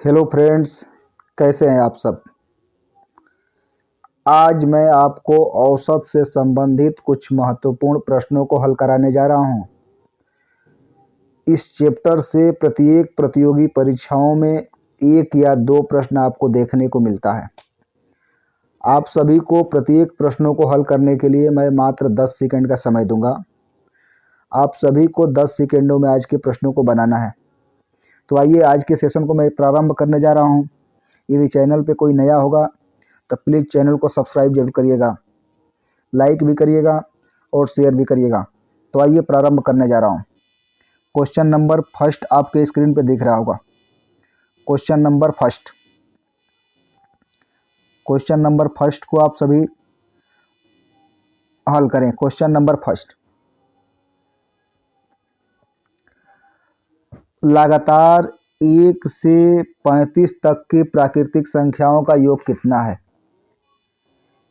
Hello friends, कैसे हैं आप सब। आज मैं आपको औसत से संबंधित कुछ महत्वपूर्ण प्रश्नों को हल कराने जा रहा हूं। इस चैप्टर से प्रत्येक प्रतियोगी परीक्षाओं में एक या दो प्रश्न आपको देखने को मिलता है। आप सभी को प्रत्येक प्रश्नों को हल करने के लिए मैं मात्र 10 सेकंड का समय दूंगा। आप सभी को 10 सेकंडों में आज के प्रश्नों को बनाना है। तो आइए आज के सेशन को मैं प्रारंभ करने जा रहा हूं। यदि चैनल पे कोई नया होगा तो प्लीज़ चैनल को सब्सक्राइब जरूर करिएगा, लाइक भी करिएगा और शेयर भी करिएगा। तो आइए प्रारंभ करने जा रहा हूँ। क्वेश्चन नंबर फर्स्ट आपके स्क्रीन पे दिख रहा होगा। क्वेश्चन नंबर फर्स्ट को आप सभी हल करें। क्वेश्चन नंबर फर्स्ट, लगातार 1 से 35 तक की प्राकृतिक संख्याओं का योग कितना है।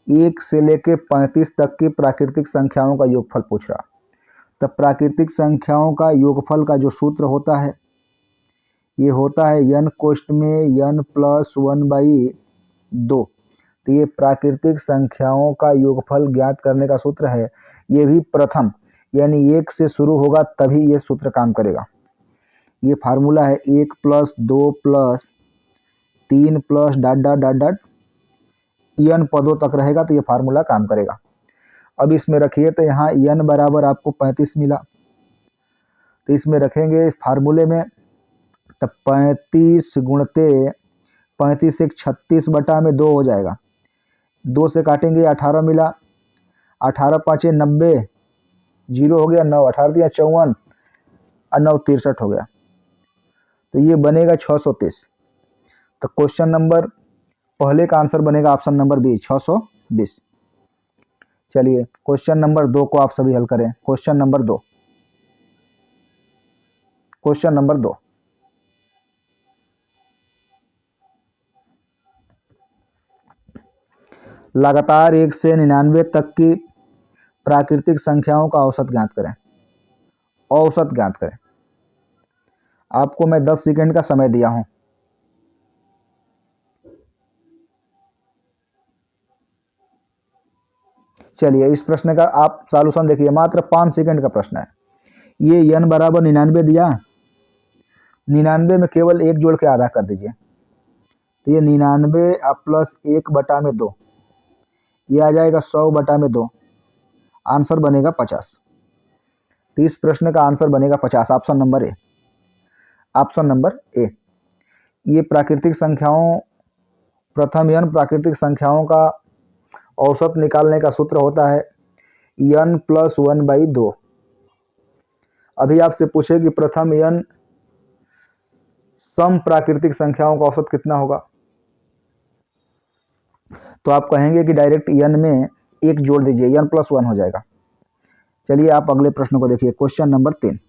1 से लेकर 35 तक की प्राकृतिक संख्याओं का योगफल पूछ रहा। तो प्राकृतिक संख्याओं का योगफल का जो सूत्र होता है ये होता है n कोष्ठ में n प्लस 1/2। तो ये प्राकृतिक संख्याओं का योगफल ज्ञात करने का सूत्र है। ये भी प्रथम यानी 1 से शुरू होगा तभी ये सूत्र काम करेगा। ये फार्मूला है 1 plus 2 plus 3 plus dot dot dot dot n पदों तक रहेगा तो ये फार्मूला काम करेगा। अब इसमें रखिए तो यहाँ n बराबर आपको 35 मिला। तो इसमें रखेंगे इस फार्मूले में, तो 35 गुणते 35 एक 36/2 हो जाएगा। 2 से काटेंगे 18 मिला। 18 पाँचे 90, 0 हो गया 9, 18 दिया 54 और 9 63 हो गया। तो ये बनेगा 630। तो क्वेश्चन नंबर पहले का आंसर बनेगा ऑप्शन नंबर बी 620। चलिए क्वेश्चन नंबर 2 को आप सभी हल करें। क्वेश्चन नंबर 2, लगातार 1 से 99 तक की प्राकृतिक संख्याओं का औसत ज्ञात करें। औसत ज्ञात करें। आपको मैं 10 सेकंड का समय दिया हूं। चलिए इस प्रश्न का आप सॉल्यूशन देखिए, मात्र 5 सेकंड का प्रश्न है। ये n बराबर 99 दिया, 99 में केवल 1 जोड़ के आधा कर दीजिए। तो ये 99 प्लस 1/2, ये आ जाएगा 100/2। आंसर बनेगा 50। तो इस प्रश्न का आंसर बनेगा 50, option number A. Option number A. ये प्राकृतिक संख्याओं, प्रथम n प्राकृतिक संख्याओं का औसत निकालने का सूत्र होता है n प्लस 1/2। अभी आपसे पूछे कि प्रथम n सम प्राकृतिक संख्याओं का औसत कितना होगा, तो आप कहेंगे कि डायरेक्ट n में 1 जोड़ दीजिए, n प्लस 1 हो जाएगा। चलिए आप अगले प्रश्न को देखिए। Question number 3।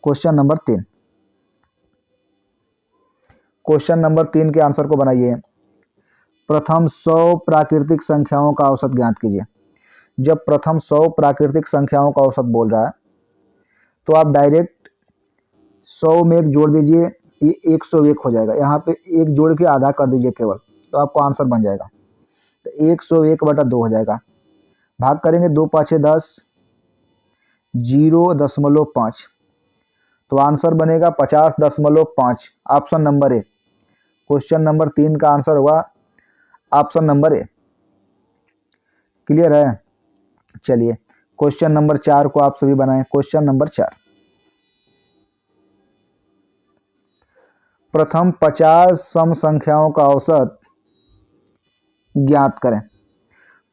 क्वेश्चन नंबर 3 के आंसर को बनाइए। प्रथम 100 प्राकृतिक संख्याओं का औसत ज्ञात कीजिए। जब प्रथम 100 प्राकृतिक संख्याओं का औसत बोल रहा है तो आप डायरेक्ट 100 में 1 जोड़ दीजिए, ये 101 हो जाएगा। यहाँ पे 1 जोड़ के आधा कर दीजिए केवल, तो आपको आंसर बन जाएगा। तो 101/2 हो जाएगा। भाग करेंगे 2 पाँचे 10, 0.5, तो आंसर बनेगा 50.5। Option number A. Question number 3 का आंसर होगा ऑप्शन नंबर ए। क्लियर है। चलिए क्वेश्चन नंबर 4 को आप सभी बनाएं। क्वेश्चन नंबर 4, प्रथम 50 सम संख्याओं का औसत ज्ञात करें।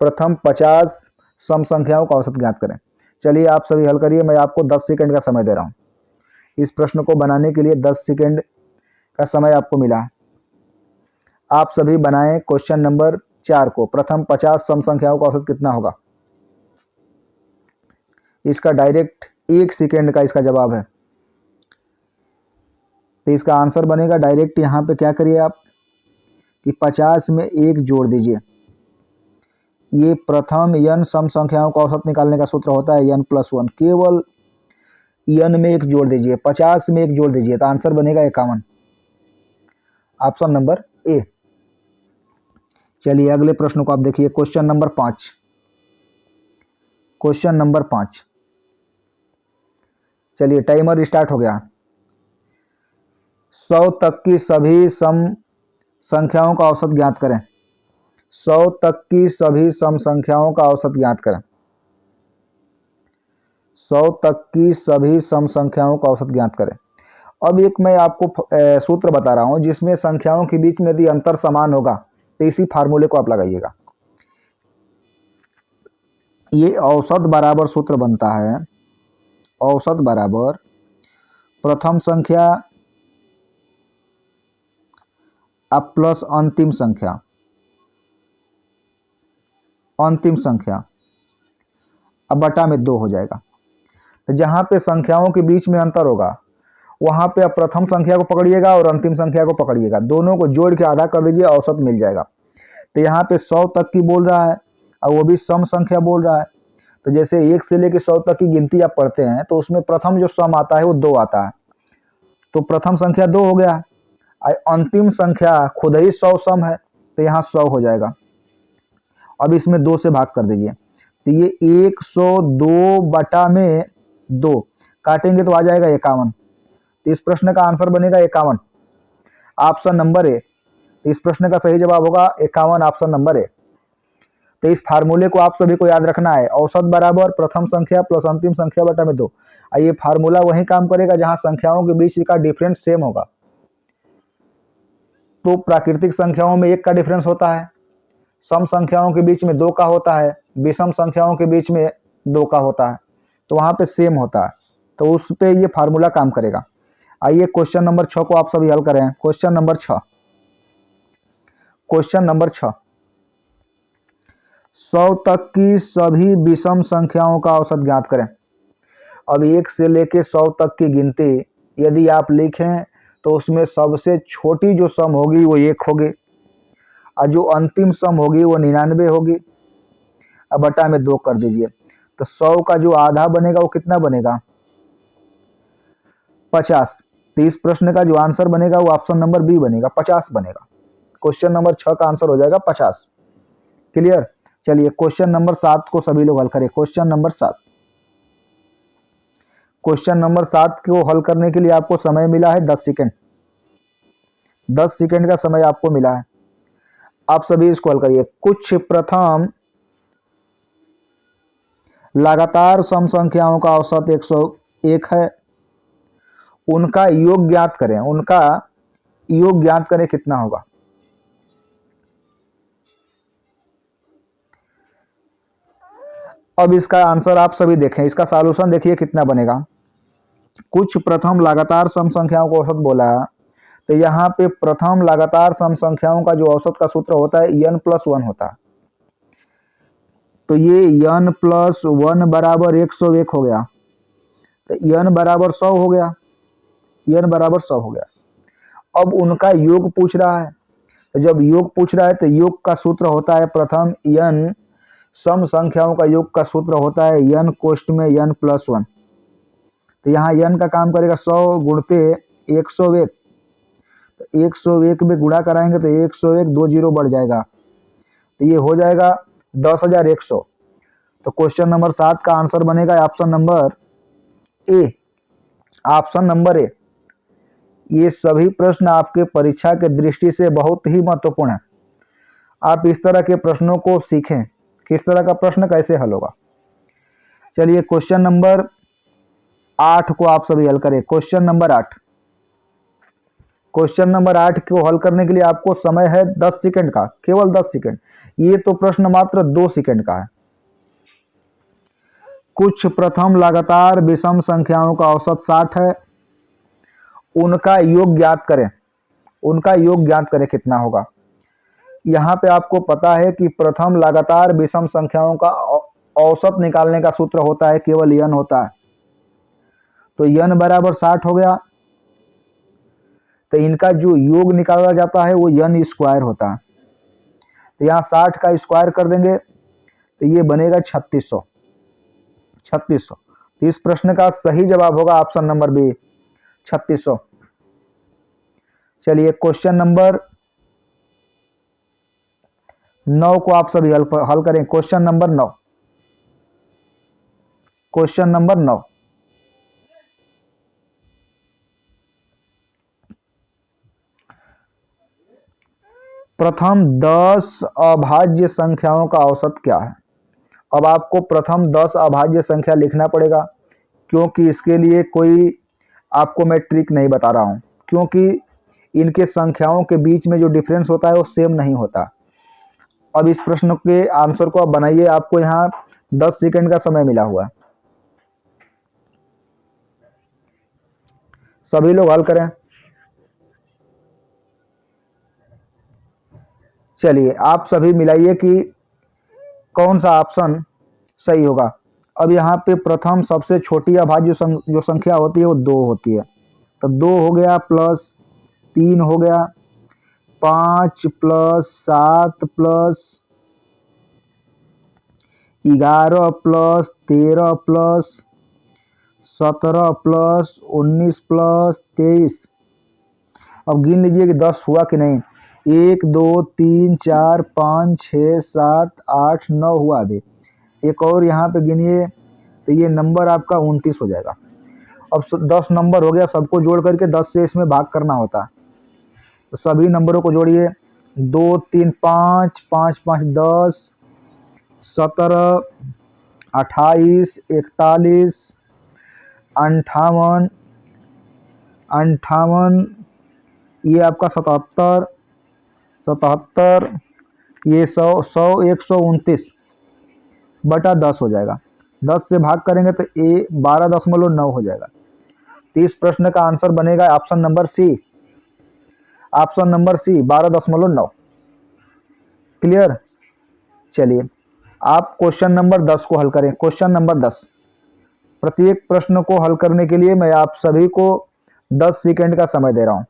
प्रथम 50 सम संख्याओं का औसत ज्ञात करें। चलिए आप सभी हल करिए। मैं आपको 10 सेकंड का समय दे रहा हूं। इस प्रश्न को बनाने के लिए 10 सेकंड का समय आपको मिला है। आप सभी बनाएं क्वेश्चन नंबर 4 को। प्रथम 50 सम संख्याओं का औसत कितना होगा। इसका डायरेक्ट 1 सेकंड का इसका जवाब है। तो इसका आंसर बनेगा डायरेक्ट, यहाँ पे क्या करिए आप कि 50 में 1 जोड़ दीजिए। ये प्रथम n सम संख्याओं का औसत निकालने का सूत्र होता है n प्लस 1। केवल n में 1 जोड़ दीजिए, 50 में 1 जोड़ दीजिए, तो आंसर बनेगा 51। Option number A. चलिए अगले प्रश्न को आप देखिए, क्वेश्चन नंबर 5। क्वेश्चन नंबर 5, चलिए टाइमर स्टार्ट हो गया। 100 तक की सभी सम संख्याओं का औसत ज्ञात करें। 100 तक की सभी सम संख्याओं का औसत ज्ञात करें। 100 तक की सभी सम संख्याओं का औसत ज्ञात करें। अब एक मैं आपको सूत्र बता रहा हूं जिसमें संख्याओं के बीच में यदि अंतर समान होगा तो इसी फार्मूले को आप लगाइएगा। ये औसत बराबर सूत्र बनता है, औसत बराबर प्रथम संख्या अब प्लस अंतिम संख्या, अंतिम संख्या अब बटा में 2 हो जाएगा। तो जहां पे संख्याओं के बीच में अंतर होगा वहां पे आप प्रथम संख्या को पकड़िएगा और अंतिम संख्या को पकड़िएगा, दोनों को जोड़ के आधा कर दीजिए, औसत मिल जाएगा। तो यहाँ पे 100 तक की बोल रहा है और वो भी सम संख्या बोल रहा है। तो जैसे 1 से लेकर 100 तक की गिनती आप पढ़ते हैं तो उसमें प्रथम जो सम आता है वो 2 आता है, तो प्रथम संख्या 2 हो गया। अंतिम संख्या खुद ही 100 सम है तो यहाँ 100 हो जाएगा। अब इसमें 2 से भाग कर दीजिए, तो ये 102 बटा में 2 काटेंगे तो आ जाएगा 51। तो इस प्रश्न का आंसर बनेगा 51, ऑप्शन नंबर ए। तो इस प्रश्न का सही जवाब होगा 51, ऑप्शन नंबर ए। तो इस फार्मूले को आप सभी को याद रखना है, औसत बराबर प्रथम संख्या प्लस अंतिम संख्या बटा में 2। ये फार्मूला वही काम करेगा जहां संख्याओं के बीच का डिफरेंस सेम होगा। तो प्राकृतिक संख्याओं में 1 का डिफरेंस होता है, सम संख्याओं के बीच में 2 का होता है, विषम संख्याओं के बीच में 2 का होता है, तो वहां पे सेम होता है, तो उस पे ये फार्मूला काम करेगा। आइए क्वेश्चन नंबर 6 को आप सभी हल करें। क्वेश्चन नंबर 6, क्वेश्चन नंबर 6, 100 तक की सभी विषम संख्याओं का औसत ज्ञात करें। अब 1 से लेके 100 तक की गिनती यदि आप लिखें तो उसमें सबसे छोटी जो सम होगी वो 1 होगी और जो अंतिम सम होगी वो 99 होगी। अब बटा में 2 कर दीजिए, तो 100 का जो आधा बनेगा वो कितना बनेगा, 50। तो इस प्रश्न का जो आंसर बनेगा वो ऑप्शन नंबर बी बनेगा, 50 बनेगा। क्वेश्चन नंबर 6 का आंसर हो जाएगा 50। क्लियर। चलिए क्वेश्चन नंबर 7 को सभी लोग हल करें। क्वेश्चन नंबर 7, क्वेश्चन नंबर 7 को हल करने के लिए आपको समय मिला है 10 सेकेंड। 10 सेकेंड का समय आपको मिला है, आप सभी इसको हल करिए। कुछ प्रथम लगातार सम संख्याओं का औसत 101 है, उनका योग ज्ञात करें। उनका योग ज्ञात करें कितना होगा। अब इसका आंसर आप सभी देखें, इसका सॉल्यूशन देखिए कितना बनेगा। कुछ प्रथम लगातार सम संख्याओं को औसत बोला, तो यहाँ पे प्रथम लगातार सम संख्याओं का जो औसत का सूत्र होता है n+1 होता है, तो ये n+1 बराबर 101 हो गया, तो n बराबर 100 हो गया, n बराबर 100 हो गया। अब उनका योग पूछ रहा है, तो जब योग पूछ रहा है तो योग का सूत्र होता है प्रथम n, सम संख्याओं का योग का सूत्र होता है n कोष्ठ में n+1। तो यहाँ n का काम करेगा 100 गुणते 101, तो 101 में गुणा कराएंगे तो 101 2 जीरो बढ़ जाएगा, तो ये हो जाएगा 10,100। तो क्वेश्चन नंबर 7 का आंसर बनेगा option number A, option number A. ये सभी प्रश्न आपके परीक्षा के दृष्टि से बहुत ही महत्वपूर्ण है। आप इस तरह के प्रश्नों को सीखें, किस तरह का प्रश्न कैसे हल होगा। चलिए क्वेश्चन नंबर 8 को आप सभी हल करें। क्वेश्चन नंबर 8, क्वेश्चन नंबर 8 को हल करने के लिए आपको समय है 10 सेकंड का, केवल 10 सेकंड। ये तो प्रश्न मात्र 2 सेकंड का है। कुछ प्रथम लगातार विषम संख्याओं का औसत 60 है, उनका योग ज्ञात करें। उनका योग ज्ञात करें कितना होगा। यहाँ पे आपको पता है कि प्रथम लगातार विषम संख्याओं का औसत निकालने का सूत्र होता है केवल n होता है, तो n बराबर 60 हो गया, तो इनका जो योग निकाला जाता है वो n स्क्वायर होता है, तो यहाँ 60 का स्क्वायर कर देंगे तो ये बनेगा 3600। 3600, तो इस प्रश्न का सही जवाब होगा ऑप्शन नंबर बी, 3600। चलिए क्वेश्चन नंबर 9 को आप सभी हल करें। क्वेश्चन नंबर 9, क्वेश्चन नंबर 9, प्रथम 10 अभाज्य संख्याओं का औसत क्या है। अब आपको प्रथम 10 अभाज्य संख्या लिखना पड़ेगा, क्योंकि इसके लिए कोई आपको मैं ट्रिक नहीं बता रहा हूं, क्योंकि इनके संख्याओं के बीच में जो डिफरेंस होता है वो सेम नहीं होता। अब इस प्रश्न के आंसर को आप बनाइए। आपको यहाँ 10 सेकंड का समय मिला हुआ है, सभी लोग हल करें। चलिए आप सभी मिलाइए कि कौन सा ऑप्शन सही होगा। अब यहाँ पे प्रथम सबसे छोटी अभाज्य जो संख्या होती है वो 2 होती है। तब 2 हो गया प्लस 3 हो गया, 5 plus 7 plus 11 plus 13 plus 17 plus 19 plus 23। अब गिन लीजिए कि 10 हुआ कि नहीं। 1 2 3 4 5 6 7 8 9 हुआ। अभी एक और यहाँ पे गिनिए तो ये नंबर आपका 29 हो जाएगा। अब 10 नंबर हो गया, सबको जोड़ करके 10 से इसमें भाग करना होता है। तो सभी नंबरों को जोड़िए। 2 3 5 5 5 10 17 28 41 58 58, ये आपका 77 77, ये 100 100 129 बटा 10 हो जाएगा। 10 से भाग करेंगे तो 12.9 हो जाएगा। तो इस प्रश्न का आंसर बनेगा option number C, option number C 12.9। Clear. चलिए आप क्वेश्चन नंबर 10 को हल करें। क्वेश्चन नंबर 10, प्रत्येक प्रश्न को हल करने के लिए मैं आप सभी को 10 सेकंड का समय दे रहा हूं,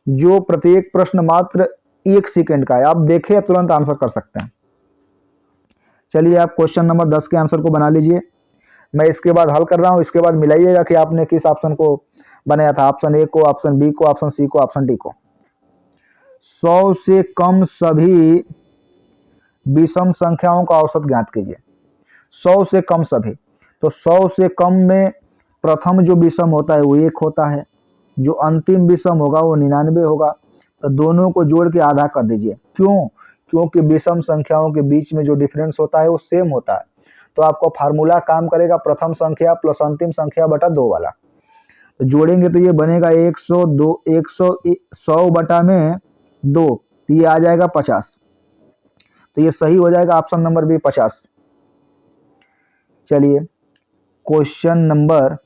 जो प्रत्येक प्रश्न मात्र 1 सेकंड का है। आप देखें तुरंत आंसर कर सकते हैं। चलिए आप क्वेश्चन नंबर 10 के आंसर को बना लीजिए। मैं इसके बाद हल कर रहा हूं, इसके बाद मिलाइएगा कि आपने किस ऑप्शन को बनाया था, ऑप्शन ए को, ऑप्शन बी को, ऑप्शन सी को, ऑप्शन डी को। 100 से कम सभी विषम संख्याओं का औसत ज्ञात कीजिए। 100 से कम सभी, तो 100 से कम में प्रथम जो विषम होता है वो 1 होता है, जो अंतिम विषम होगा वो 99 होगा। तो दोनों को जोड़ के आधा कर दीजिए। क्यों? क्योंकि विषम संख्याओं के बीच में जो डिफरेंस होता है वो सेम होता है। तो आपका फार्मूला काम करेगा प्रथम संख्या प्लस अंतिम संख्या बटा 2 वाला। तो जोड़ेंगे तो ये बनेगा 102 100 बटा में 2, तो ये आ जाएगा 50। तो ये सही हो जाएगा ऑप्शन नंबर बी 50। चलिए क्वेश्चन नंबर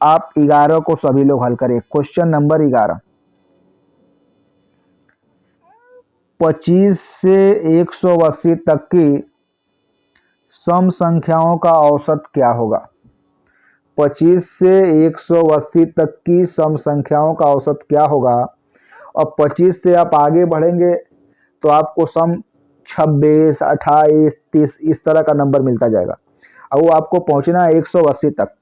आप 11 को सभी लोग हल करें। क्वेश्चन नंबर 11, 25 से 180 तक की सम संख्याओं का औसत क्या होगा। 25 से 180 तक की सम संख्याओं का औसत क्या होगा। और 25 से आप आगे बढ़ेंगे तो आपको सम 26 28 30 इस तरह का नंबर मिलता जाएगा, और वो आपको पहुंचना है 180 तक।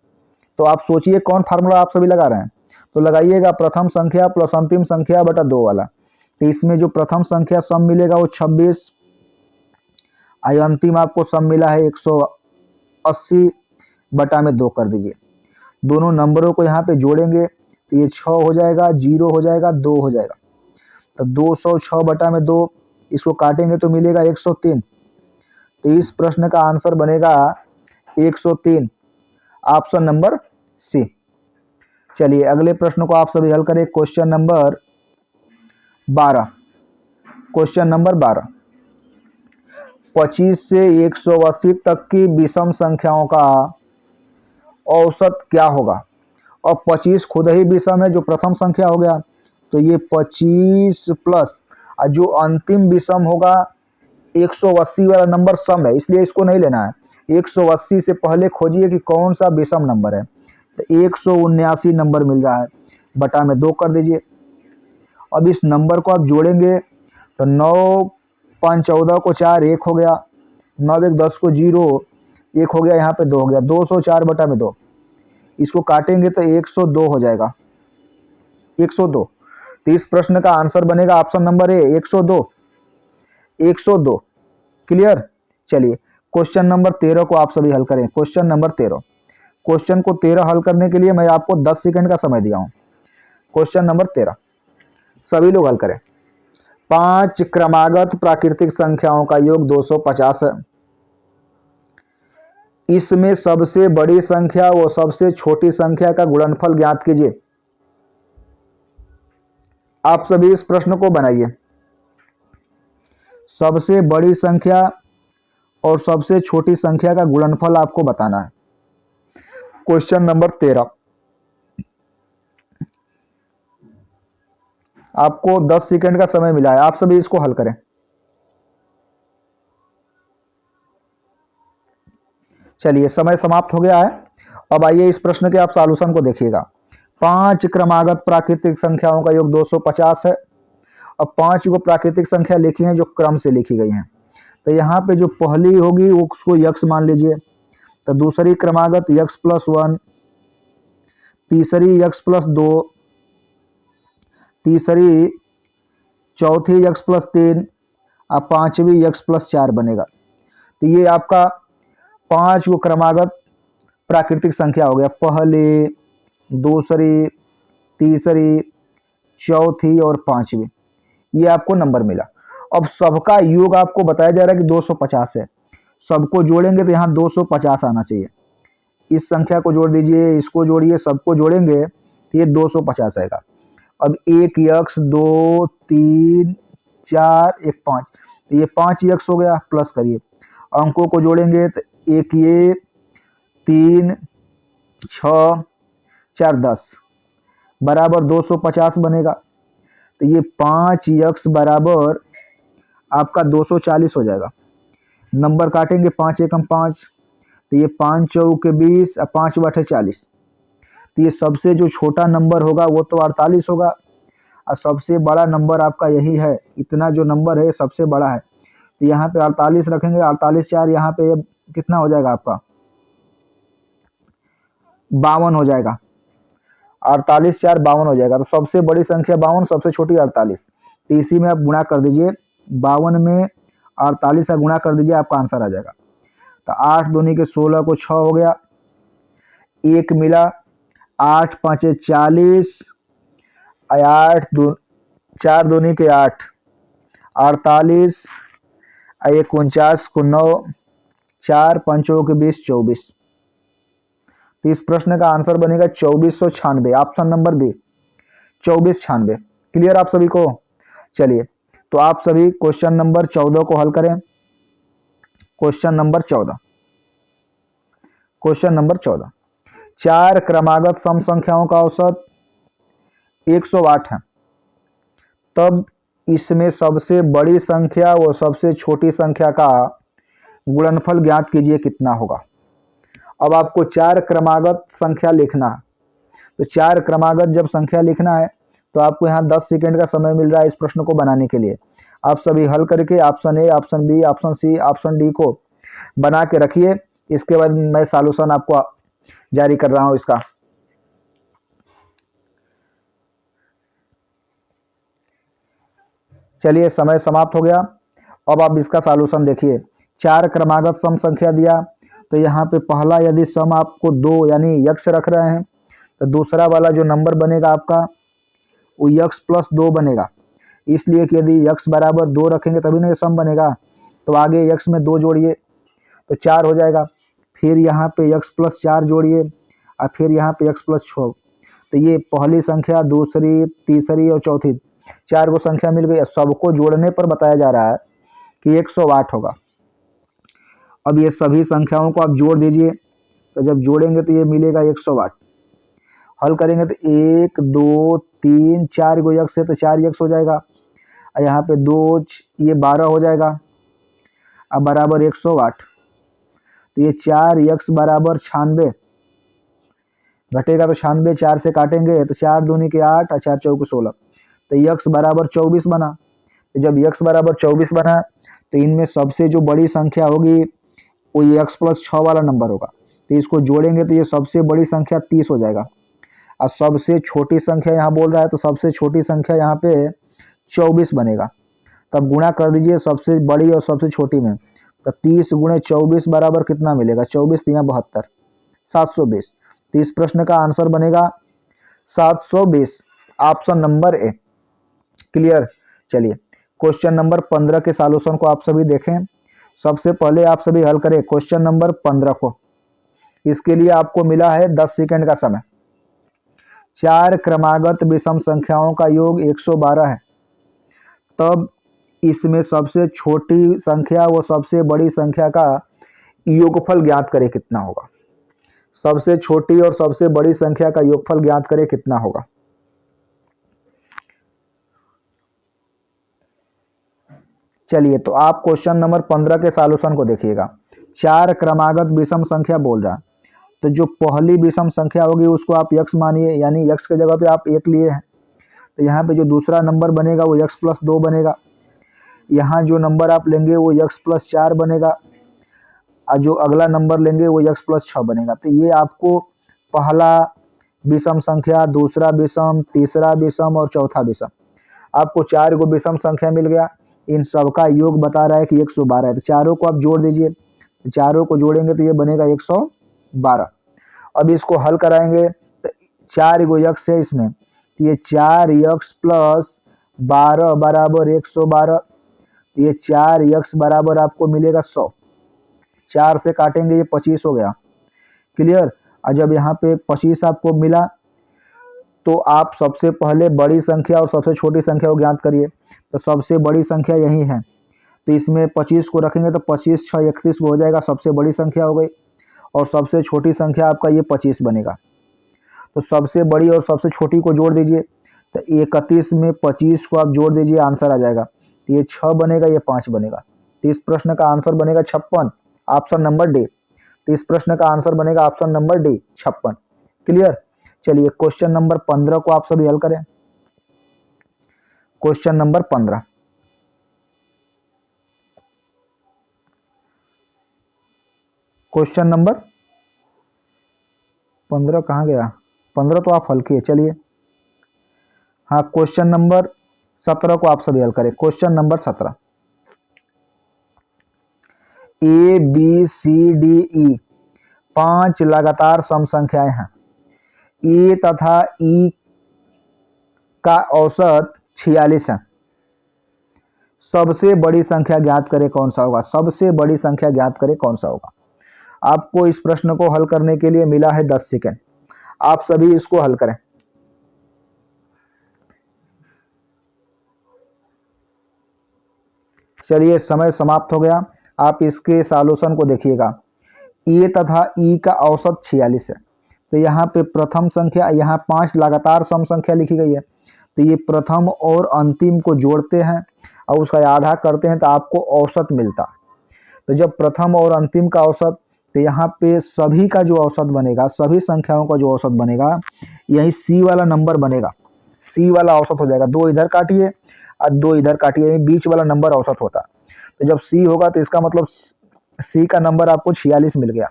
तो आप सोचिए कौन फार्मूला आप सभी लगा रहे हैं। तो लगाइएगा प्रथम संख्या प्लस अंतिम संख्या बटा 2 वाला। तो इसमें जो प्रथम संख्या सम मिलेगा वो 26, और अंतिम आपको सम मिला है 180 बटा में 2 कर दीजिए। दोनों नंबरों को यहाँ पे जोड़ेंगे तो ये 6 हो जाएगा, 0 हो जाएगा, 2 हो जाएगा। तो 206 बटा में 2, इसको काटेंगे तो मिलेगा 103। तो इस प्रश्न का आंसर बनेगा 103, ऑप्शन नंबर सी। चलिए अगले प्रश्न को आप सभी हल करें। क्वेश्चन नंबर 12, क्वेश्चन नंबर 12, 25 से 180 तक की विषम संख्याओं का औसत क्या होगा। और 25 खुद ही विषम है, जो प्रथम संख्या हो गया, तो ये 25 प्लस जो अंतिम विषम होगा 180 वाला नंबर सम है, इसलिए इसको नहीं लेना है। 180 से पहले खोजिए कि कौन सा विषम नंबर है। तो 179 नंबर मिल रहा है, बटा में 2 कर दीजिए। अब इस नंबर को आप जोड़ेंगे तो 9 5 14 को 4 1 हो गया, 9 1 10 को 0 1 हो गया, यहाँ पे 2 हो गया, 204 बटा में 2। इसको काटेंगे तो 102 हो जाएगा, 102। तो इस प्रश्न का आंसर बनेगा ऑप्शन नंबर ए 102। 102 क्लियर। चलिए क्वेश्चन नंबर 13 को आप सभी हल करें। क्वेश्चन नंबर 13, क्वेश्चन को 13 हल करने के लिए मैं आपको 10 सेकंड का समय दिया हूं। क्वेश्चन नंबर 13 सभी लोग हल करें। 5 क्रमागत प्राकृतिक संख्याओं का योग 250 है। इसमें सबसे बड़ी संख्या व सबसे छोटी संख्या का गुणनफल ज्ञात कीजिए। आप सभी इस प्रश्न को बनाइए। सबसे बड़ी संख्या और सबसे छोटी संख्या का गुणनफल आपको बताना है। क्वेश्चन नंबर 13 आपको 10 सेकंड का समय मिला है, आप सभी इसको हल करें। चलिए समय समाप्त हो गया है। अब आइए इस प्रश्न के आप सॉल्यूशन को देखिएगा। 5 क्रमागत प्राकृतिक संख्याओं का योग 250 है। अब 5 को प्राकृतिक संख्या लिखी है जो क्रम से लिखी गई हैं। तो यहाँ पे जो पहली होगी वो उसको यक्स मान लीजिए। तो दूसरी क्रमागत यक्स प्लस 1, तीसरी यक्स प्लस 2, तीसरी चौथी यक्स प्लस 3 और पांचवी यक्स प्लस 4 बनेगा। तो ये आपका 5 को क्रमागत प्राकृतिक संख्या हो गया। पहली, दूसरी, तीसरी, चौथी और पांचवी, ये आपको नंबर मिला। अब सबका योग आपको बताया जा रहा है कि 250 है। सबको जोड़ेंगे तो यहाँ 250 आना चाहिए। इस संख्या को जोड़ दीजिए, इसको जोड़िए, सबको जोड़ेंगे तो ये 250 आएगा। अब 1 यक्स, 2, 3, 4, 1 5, तो ये 5 यक्स हो गया। प्लस करिए, अंकों को जोड़ेंगे तो 1 ये, 3, 6, 4, 10 बराबर 250 बनेगा। तो ये 5 यक्स बराबर आपका 240 हो जाएगा। नंबर काटेंगे, 5 एकम 5, तो ये 5 चौके 20 और 5 बटे 40। तो ये सबसे जो छोटा नंबर होगा वो तो 48 होगा और सबसे बड़ा नंबर आपका यही है। इतना जो नंबर है सबसे बड़ा है। तो यहाँ पे 48 रखेंगे, 48 4 यहाँ पे कितना हो जाएगा आपका 52 हो जाएगा। 48 4 52 हो जाएगा। तो सबसे बड़ी संख्या 52, सबसे छोटी 48। तो इसी में आप गुणा कर दीजिए, 52 में 48 का गुणा कर दीजिए, आपका आंसर आ जाएगा। तो 8 दूनी के 16 को 6 हो गया, 1 मिला, 8 5 40, 8 4 दूनी के 8, 48, 1 49 को 9, 4 पंचों के 20 24। तो इस प्रश्न का आंसर बनेगा 2496। Option number B 2496। क्लियर आप सभी को। चलिए तो आप सभी क्वेश्चन नंबर 14 को हल करें। क्वेश्चन नंबर 14, क्वेश्चन नंबर 14, 4 क्रमागत सम संख्याओं का औसत 108 है। तब इसमें सबसे बड़ी संख्या व सबसे छोटी संख्या का गुणनफल ज्ञात कीजिए, कितना होगा। अब आपको 4 क्रमागत संख्या लिखना है। तो 4 क्रमागत जब संख्या लिखना है तो आपको यहाँ 10 सेकंड का समय मिल रहा है इस प्रश्न को बनाने के लिए। आप सभी हल करके option A, option B, option C, option D को बना के रखिए। इसके बाद मैं सॉल्यूशन आपको जारी कर रहा हूं इसका। चलिए समय समाप्त हो गया। अब आप इसका सॉल्यूशन देखिए। 4 क्रमागत सम संख्या दिया, तो यहाँ पे पहला यदि सम आपको 2 यानी यक्स रख रहे हैं तो दूसरा वाला जो नंबर बनेगा आपका वो यक्स प्लस 2 बनेगा। इसलिए कि यदि यक्स बराबर 2 रखेंगे तभी ना ये सम बनेगा। तो आगे यक्स में 2 जोड़िए तो 4 हो जाएगा। फिर यहाँ पे यक्स प्लस 4 जोड़िए और फिर यहाँ पे यक्स प्लस 6। तो ये पहली संख्या, दूसरी, तीसरी और चौथी, 4 को संख्या मिल गई। सबको जोड़ने पर बताया जा रहा है कि 108 होगा। अब ये सभी संख्याओं को आप जोड़ दीजिए, तो जब जोड़ेंगे तो ये मिलेगा 108। हल करेंगे तो 1 2 3 4 को यक्स है तो 4 यक्स हो जाएगा और यहाँ पे 2 ये 12 हो जाएगा अब बराबर 108। तो ये 4 यक्स बराबर 96 घटेगा। तो 96 4 से काटेंगे तो 4 दूनी के 8 और 4 चौके 16। तो यक्स बराबर 24 बना। तो जब यक्स बराबर 24 बना तो इनमें सबसे जो बड़ी संख्या होगी वो यक्स प्लस 6 वाला नंबर होगा। तो इसको जोड़ेंगे तो ये सबसे बड़ी संख्या 30 हो जाएगा और सबसे छोटी संख्या यहाँ बोल रहा है, तो सबसे छोटी संख्या यहाँ पे 24 बनेगा। तब गुणा कर दीजिए सबसे बड़ी और सबसे छोटी में, तो 30 गुणे 24 बराबर कितना मिलेगा, 24 तिया 72, 720। तो इस प्रश्न का आंसर बनेगा 720, ऑप्शन नंबर ए। क्लियर। चलिए क्वेश्चन नंबर 15 के सॉल्यूशन को आप सभी देखें। सबसे पहले आप सभी हल करें क्वेश्चन नंबर 15 को। इसके लिए आपको मिला है 10 सेकंड का समय। 4 क्रमागत विषम संख्याओं का योग 112 है। तब इसमें सबसे छोटी संख्या व सबसे बड़ी संख्या का योगफल ज्ञात करें कितना होगा। सबसे छोटी और सबसे बड़ी संख्या का योगफल ज्ञात करें कितना होगा। चलिए तो आप क्वेश्चन नंबर 15 के सॉल्यूशन को देखिएगा। 4 क्रमागत विषम संख्या बोल रहा है, तो जो पहली विषम संख्या होगी उसको आप x मानिए, यानी x के जगह पे आप 1 लिए हैं। तो यहाँ पे जो दूसरा नंबर बनेगा वो x + 2 बनेगा। यहाँ जो नंबर आप लेंगे वो x + 4 बनेगा, और जो अगला नंबर लेंगे वो x + 6 बनेगा। तो ये आपको पहला विषम संख्या, दूसरा विषम, तीसरा विषम और चौथा विषम, आपको 4 को विषम संख्या मिल गया। इन सब का योग बता रहा है कि 112 है, तो चारों को आप जोड़ दीजिए। चारों को जोड़ेंगे तो ये बनेगा 112। अब इसको हल कराएंगे तो 4 गो x है इसमें, तो ये 4x + 12 बराबर 112। ये 4x बराबर आपको मिलेगा 100। 4 से काटेंगे ये 25 हो गया। क्लियर। और जब यहाँ पे 25 आपको मिला तो आप सबसे पहले बड़ी संख्या और सबसे छोटी संख्या को ज्ञात करिए। तो सबसे बड़ी संख्या यही है, तो इसमें 25 को रखेंगे तो 25 6 31 हो जाएगा, सबसे बड़ी संख्या हो गई। और सबसे छोटी संख्या आपका ये 25 बनेगा। तो सबसे बड़ी और सबसे छोटी को जोड़ दीजिए, तो 31 में 25 को आप जोड़ दीजिए, आंसर आ जाएगा। तो ये 6 बनेगा, ये 5 बनेगा। तो इस प्रश्न का आंसर बनेगा 56, ऑप्शन नंबर डी। तो इस प्रश्न का आंसर बनेगा ऑप्शन नंबर डी, 56। क्लियर। चलिए क्वेश्चन नंबर 15 को आप सभी हल करें। क्वेश्चन नंबर 15, क्वेश्चन नंबर 15 कहाँ गया, 15 तो आप हल किए। चलिए हाँ, क्वेश्चन नंबर 17 को आप सभी हल करें। Question number 17, A B C D E 5 लगातार सम संख्याएं हैं। ए तथा ई का औसत 46 है। सबसे बड़ी संख्या ज्ञात करें कौन सा होगा। सबसे बड़ी संख्या ज्ञात करें कौन सा होगा। आपको इस प्रश्न को हल करने के लिए मिला है 10 सेकंड। आप सभी इसको हल करें। चलिए समय समाप्त हो गया। आप इसके सॉल्यूशन को देखिएगा। ए तथा ई का औसत 46 है। तो यहाँ पे प्रथम संख्या, यहाँ 5 लगातार सम संख्या लिखी गई है, तो ये प्रथम और अंतिम को जोड़ते हैं और उसका आधा करते हैं तो आपको औसत मिलता। तो जब प्रथम और अंतिम का औसत, तो यहाँ पे सभी का जो औसत बनेगा, सभी संख्याओं का जो औसत बनेगा, यही सी वाला नंबर बनेगा। सी वाला औसत हो जाएगा। 2 इधर काटिए और 2 इधर काटिए, यही बीच वाला नंबर औसत होता। तो जब सी होगा तो इसका मतलब सी का नंबर आपको 46 मिल गया।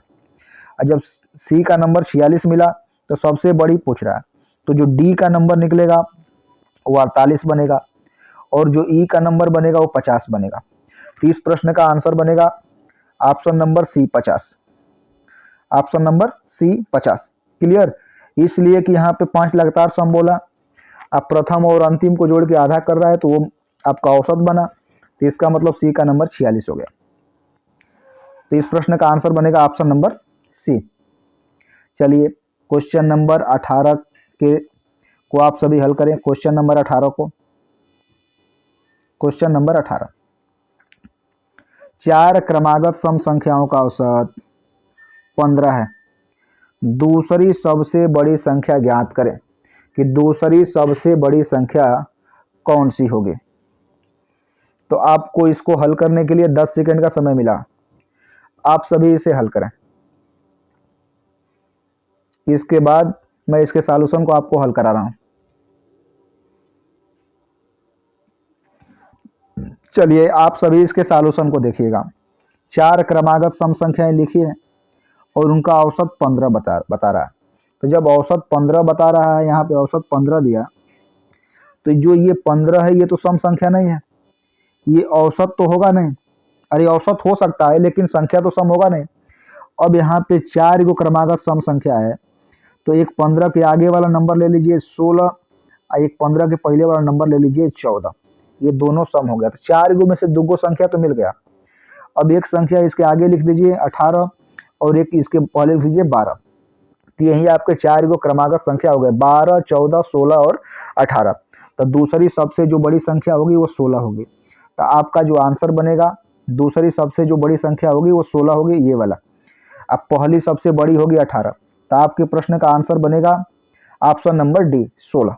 और जब सी का नंबर 46 मिला तो सबसे बड़ी पूछ रहा है, तो जो डी का नंबर निकलेगा वो 48 बनेगा, और जो ई का नंबर बनेगा वो 50 बनेगा। तो इस प्रश्न का आंसर बनेगा option number C, 50। Option number C, 50। Clear. इसलिए कि यहाँ पे 5 लगातार सम बोला, आप प्रथम और अंतिम को जोड़ के आधा कर रहा है तो वो आपका औसत बना, तो इसका मतलब सी का नंबर 46 हो गया। तो इस प्रश्न का आंसर बनेगा ऑप्शन नंबर सी। चलिए क्वेश्चन नंबर 18 के को आप सभी हल करें। क्वेश्चन नंबर 18 को, क्वेश्चन नंबर 18, 4 क्रमागत सम संख्याओं का औसत 15 है। दूसरी सबसे बड़ी संख्या ज्ञात करें कि दूसरी सबसे बड़ी संख्या कौन सी होगी। तो आपको इसको हल करने के लिए 10 सेकंड का समय मिला। आप सभी इसे हल करें। इसके बाद मैं इसके सॉल्यूशन को आपको हल करा रहा हूं। चलिए आप सभी इसके सॉल्यूशन को देखिएगा। 4 क्रमागत सम संख्याएं लिखी है और उनका औसत 15 बता रहा है। तो जब औसत 15 बता रहा है, यहाँ पे औसत 15 दिया, तो जो ये 15 है ये तो सम संख्या नहीं है, ये औसत तो होगा नहीं। अरे औसत हो सकता है लेकिन संख्या तो सम होगा नहीं। अब यहाँ पे 4 गो क्रमागत सम संख्या है, तो एक 15 के आगे वाला नंबर ले लीजिए 16 और एक 15 के पहले वाला नंबर ले लीजिए 14। ये दोनों सम हो गया, तो 4 गो में से 2 गो संख्या तो मिल गया। अब एक संख्या इसके आगे लिख दीजिए 18 और एक इसके पहले लिख दीजिए 12। तो यही आपके 4 गो क्रमागत संख्या हो गए, 12, 14, 16 और 18। तो दूसरी सबसे जो बड़ी संख्या होगी वो 16 होगी। तो आपका जो आंसर बनेगा, दूसरी सबसे जो बड़ी संख्या होगी वो 16 होगी, ये वाला। अब पहली सबसे बड़ी होगी 18। तो आपके प्रश्न का आंसर बनेगा ऑप्शन नंबर डी, 16।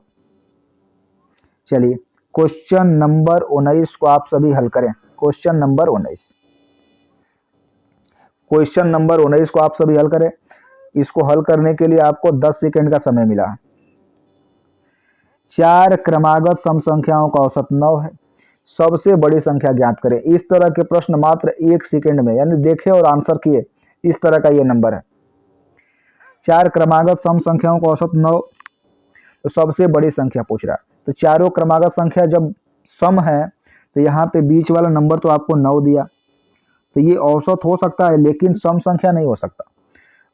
चलिए क्वेश्चन नंबर 19 को आप सभी हल करें। क्वेश्चन नंबर 19, क्वेश्चन नंबर 19 को आप सभी हल करें। इसको हल करने के लिए आपको 10 सेकंड का समय मिला। 4 क्रमागत सम संख्याओं का औसत 9 है, सबसे बड़ी संख्या ज्ञात करें। इस तरह के प्रश्न मात्र 1 सेकंड में, यानी देखे और आंसर किए, इस तरह का ये नंबर है। 4 क्रमागत सम संख्याओं का औसत 9, तो सबसे बड़ी संख्या पूछ रहा है। तो चारों क्रमागत संख्या जब सम है तो यहाँ पे बीच वाला नंबर तो आपको 9 दिया, तो ये औसत हो सकता है लेकिन सम संख्या नहीं हो सकता।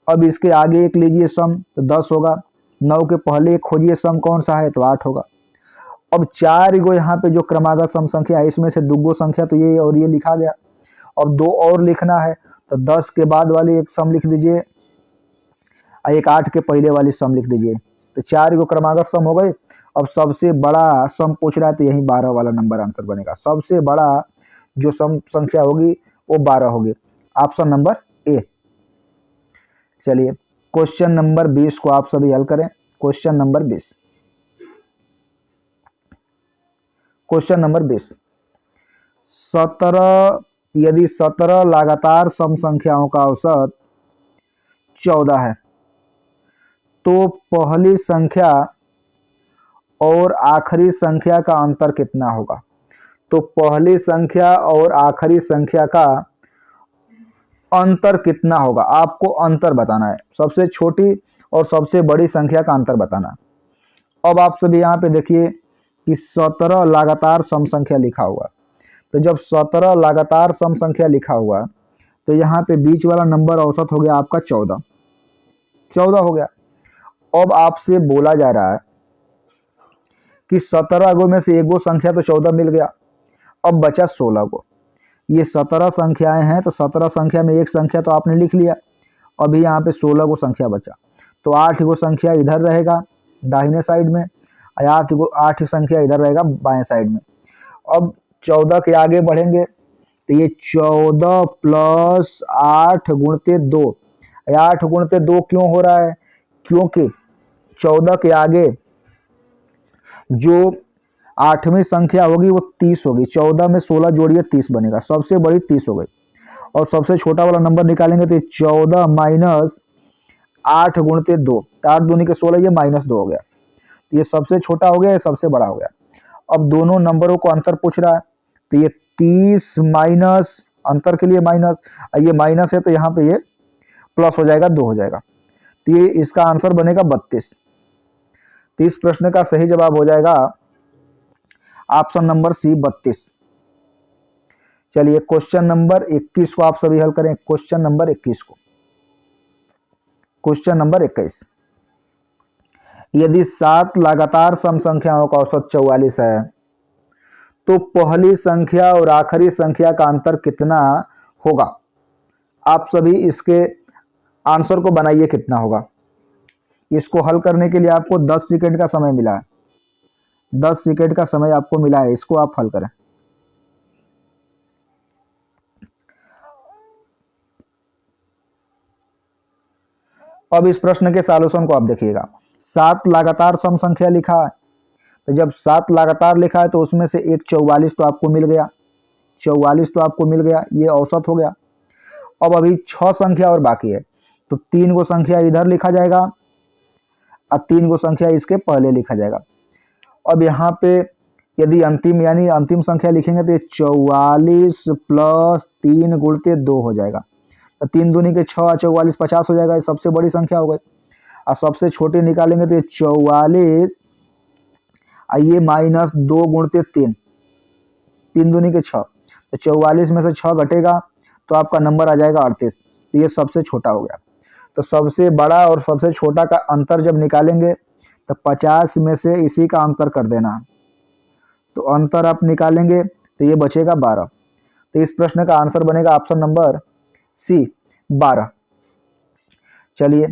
अब इसके आगे एक लीजिए सम, तो 10 होगा। 9 के पहले एक खोजिए सम कौन सा है, तो 8 होगा। अब 4 गो यहाँ पे जो क्रमागत सम संख्या है, इसमें से 2 गो संख्या तो ये और ये लिखा गया। अब 2 और लिखना है, तो 10 के बाद वाली एक सम लिख दीजिए और एक 8 के पहले वाली सम लिख दीजिए। तो 4 गो क्रमागत सम हो गए। अब सबसे बड़ा सम पूछ रहा है, तो यही 12 वाला नंबर आंसर बनेगा। सबसे बड़ा जो सम संख्या होगी वो 12 होगी, ऑप्शन नंबर ए। चलिए क्वेश्चन नंबर 20 को आप सभी हल करें। क्वेश्चन नंबर 20, क्वेश्चन नंबर 20, 17 यदि 17 लगातार सम संख्याओं का औसत 14 है, तो पहली संख्या और आखिरी संख्या का अंतर कितना होगा। तो पहली संख्या और आखिरी संख्या का अंतर कितना होगा, आपको अंतर बताना है। सबसे छोटी और सबसे बड़ी संख्या का अंतर बताना। अब आप सभी यहाँ पे देखिए कि 17 लगातार सम संख्या लिखा हुआ, तो जब 17 लगातार सम संख्या लिखा हुआ तो यहाँ पे बीच वाला नंबर औसत हो गया आपका 14, 14 हो गया। अब आपसे बोला जा रहा है कि 17 गो में से एक गो संख्या तो 14 मिल गया, अब बचा 16 गो। ये 17 संख्याएं हैं, तो 17 संख्या में एक संख्या तो आपने लिख लिया। अभी यहाँ पे 16 गो संख्या बचा, तो 8 गो संख्या इधर रहेगा दाहिने साइड में और 8 संख्या इधर रहेगा बाएं साइड में। अब 14 के आगे बढ़ेंगे तो ये 14 प्लस 8 गुणते 2। 8 गुणते 2 क्यों हो रहा है, क्योंकि 14 के आगे जो 8वीं संख्या होगी वो 30 होगी। 14 में 16 जोड़िए 30 बनेगा, सबसे बड़ी 30 हो गई। और सबसे छोटा वाला नंबर निकालेंगे तो 14 माइनस 8 गुणते 2, 8 दूनी के 16, ये -2 हो गया। ये सबसे छोटा हो गया, ये सबसे बड़ा हो गया। अब दोनों नंबरों को अंतर पूछ रहा है, तो ये 30 माइनस अंतर के लिए माइनस, ये माइनस है तो यहाँ पे ये प्लस हो जाएगा, 2 हो जाएगा। तो ये इसका आंसर बनेगा 32। तो इस प्रश्न का सही जवाब हो जाएगा ऑप्शन नंबर सी, 32। चलिए क्वेश्चन नंबर 21 को आप सभी हल करें। क्वेश्चन नंबर 21 को, क्वेश्चन नंबर 21, यदि 7 लगातार सम संख्याओं का औसत 44 है, तो पहली संख्या और आखिरी संख्या का अंतर कितना होगा। आप सभी इसके आंसर को बनाइए, कितना होगा। इसको हल करने के लिए आपको 10 सेकंड का समय मिला है। 10 सेकंड का समय आपको मिला है, इसको आप हल करें। अब इस प्रश्न के सॉल्यूशन को आप देखिएगा। 7 लगातार सम संख्या लिखा है, तो जब 7 लगातार लिखा है तो उसमें से एक 44 तो आपको मिल गया, 44 तो आपको मिल गया, ये औसत हो गया। अब अभी 6 संख्या और बाकी है, तो 3 गो संख्या इधर लिखा जाएगा और 3 गो संख्या इसके पहले लिखा जाएगा। अब यहाँ पे यदि अंतिम यानी अंतिम संख्या लिखेंगे तो 44 प्लस 3 गुणते 2 हो जाएगा। तो 3 दूनी के 6, 44, 50 हो जाएगा, ये सबसे बड़ी संख्या हो गई। और सबसे छोटी निकालेंगे तो ये 44, और ये माइनस 2 गुणते 3, 3 दूनी के 6, तो 44 में से 6 घटेगा तो आपका नंबर आ जाएगा 38। तो ये सबसे छोटा हो गया। तो सबसे बड़ा और सबसे छोटा का अंतर जब निकालेंगे तो 50 में से इसी का अंतर कर देना, तो अंतर आप निकालेंगे तो ये बचेगा 12। तो इस प्रश्न का आंसर बनेगा ऑप्शन नंबर सी 12। चलिए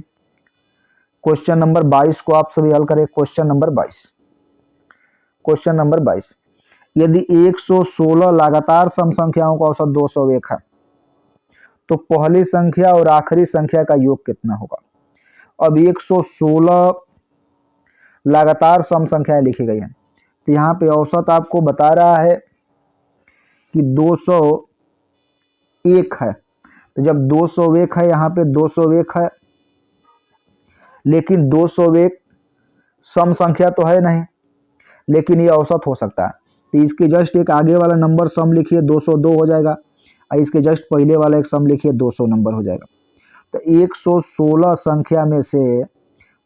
क्वेश्चन नंबर 22 को आप सभी हल करें। क्वेश्चन नंबर 22, क्वेश्चन नंबर 22, यदि 116 लगातार सम संख्याओं का औसत 201 है तो पहली संख्या और आखिरी संख्या का योग कितना होगा। अब 116 लगातार सम संख्याएं लिखी गई हैं, तो यहाँ पे औसत आपको बता रहा है कि 201 है। तो जब 201 है, यहाँ पे 201 है, लेकिन 201 सम संख्या तो है नहीं, लेकिन ये औसत हो सकता है। तो इसके जस्ट एक आगे वाला नंबर सम लिखिए 202 हो जाएगा, और इसके जस्ट पहले वाला एक सम लिखिए 200 नंबर हो जाएगा। तो 116 संख्या में से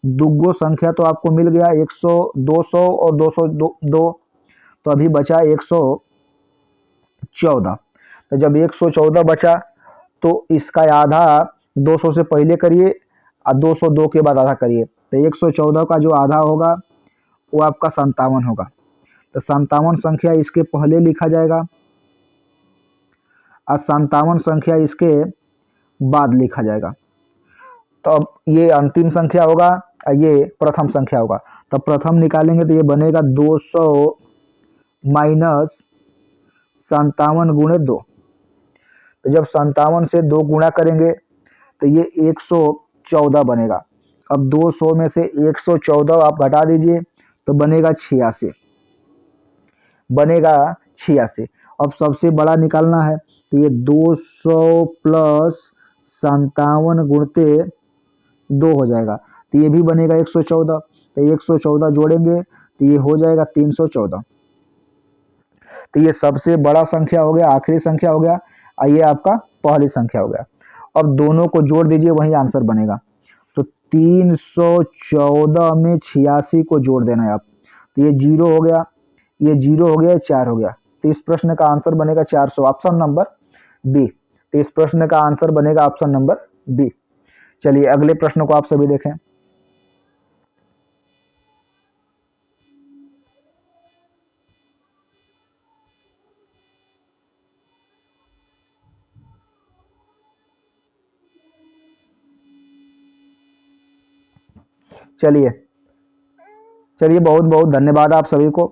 दुगो संख्या तो आपको मिल गया 100, 200 और 202, तो अभी बचा 114। तो जब 114 बचा तो इसका आधा 200 से पहले करिए और 202 के बाद आधा करिए, तो 114 का जो आधा होगा वो आपका 57 होगा। तो 57 संख्या इसके पहले लिखा जाएगा और 57 संख्या इसके बाद लिखा जाएगा। तो अब ये अंतिम संख्या होगा और ये प्रथम संख्या होगा। तो प्रथम निकालेंगे तो ये बनेगा 200 माइनस 57 गुणे 2। तो जब 57 से 2 गुणा करेंगे तो ये 114 बनेगा। अब 200 में से 114 आप घटा दीजिए तो बनेगा 86, बनेगा 86। अब सबसे बड़ा निकालना है तो ये 200 प्लस 57 गुणते 2 हो जाएगा, तो ये भी बनेगा 114। तो 114 जोड़ेंगे तो ये हो जाएगा 314। तो ये सबसे बड़ा संख्या हो गया, आखिरी संख्या हो गया, और ये आपका पहली संख्या हो गया। अब दोनों को जोड़ दीजिए, वही आंसर बनेगा। तो 314 में 86 को जोड़ देना है आप, तो ये 0 हो गया, ये 0 हो गया, 4 हो गया। तो इस प्रश्न का आंसर बनेगा 400, ऑप्शन नंबर बी। तो इस प्रश्न का आंसर बनेगा ऑप्शन नंबर बी। चलिए अगले प्रश्न को आप सभी देखें। चलिए बहुत बहुत धन्यवाद आप सभी को।